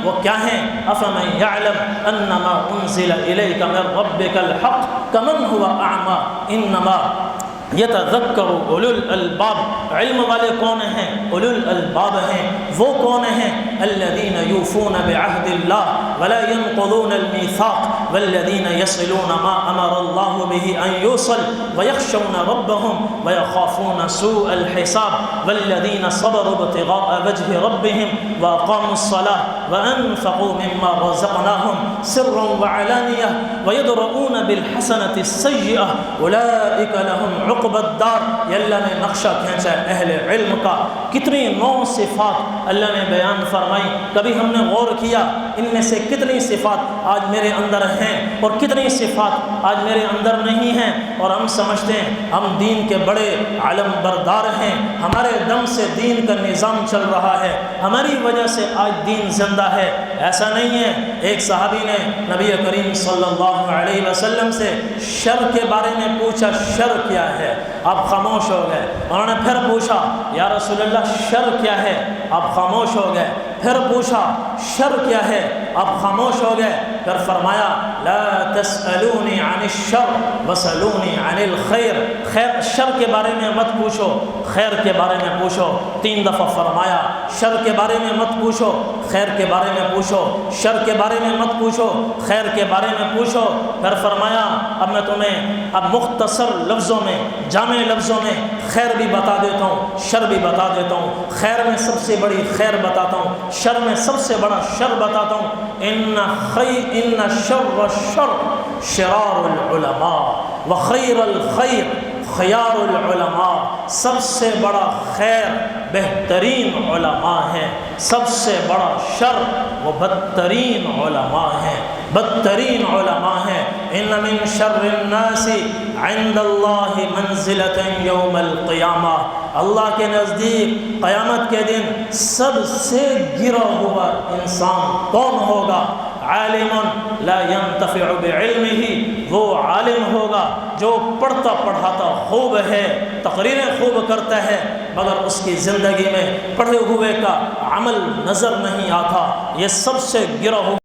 وہ کیا ہیں؟ افمن یعلم انما انزل الیک من ربک الحق کمن هو اعمی انما یتذکر اولو الالباب۔ علم والے کون ہیں؟ اولو الالباب ہیں۔ وہ کون ہیں؟ الذین یوفون بعہد اللہ ولا ینقضون المیثاق والذین یصلون ما امر اللہ به ان یوصل ویخشون ربهم ویخافون سوء الحساب والذین صبروا ابتغاء وجہ ربهم واقاموا الصلاة وانفقوا مما رزقناهم سرا وعلانیہ ویدرؤون بالحسنة السیئة اولئک لهم عقبى الدار۔ یہ اللہ نے نقشہ کھینچا ہے اہل علم کا، کتنی نو صفات اللہ نے بیان فرمائی۔ کبھی ہم نے غور کیا ان میں سے کتنی صفات آج میرے اندر ہیں اور کتنی صفات آج میرے اندر نہیں ہیں، اور ہم سمجھتے ہیں ہم دین کے بڑے علم بردار ہیں، ہمارے دم سے دین کا نظام چل رہا ہے، ہماری وجہ سے آج دین زندہ ہے۔ ایسا نہیں ہے۔ ایک صحابی نے نبی کریم صلی اللہ علیہ وسلم سے شر کے بارے میں پوچھا، شر کیا ہے؟ آپ خاموش ہو گئے۔ انہوں نے پھر پوچھا یا رسول اللہ شر کیا ہے؟ آپ خاموش ہو گئے۔ پھر پوچھا شر کیا ہے؟ آپ خاموش ہو گئے۔ پھر فرمایا لا تسألونی عن الشر وسألونی عن الخیر۔ خیر شر کے بارے میں مت پوچھو، خیر کے بارے میں پوچھو۔ 3 دفعہ فرمایا شر کے بارے میں مت پوچھو، خیر کے بارے میں پوچھو، شر کے بارے میں مت پوچھو، خیر کے بارے میں پوچھو۔ پھر فرمایا اب میں تمہیں اب مختصر لفظوں میں، جامع لفظوں میں خیر بھی بتا دیتا ہوں، شر بھی بتا دیتا ہوں۔ خیر میں سب سے بڑی خیر بتاتا ہوں، شر میں سب سے بڑا شر بتاتا ہوں۔ ان شر الشر شرار العلماء وخیر الخیر خیار العلماء۔ سب سے بڑا خیر بہترین علماء ہیں، سب سے بڑا شر وہ بدترین علماء ہیں، بدترین علماء ہیں۔ ان من شر الناس عند اللہ منزلۃ یوم القیامہ۔ اللہ کے نزدیک قیامت کے دن سب سے گرا ہوا انسان کون ہوگا؟ عالم لا ينتفع بعلمه۔ وہ عالم ہوگا جو پڑھتا پڑھاتا خوب ہے، تقریریں خوب کرتا ہے، مگر اس کی زندگی میں پڑھے ہوئے کا عمل نظر نہیں آتا۔ یہ سب سے گرا ہوا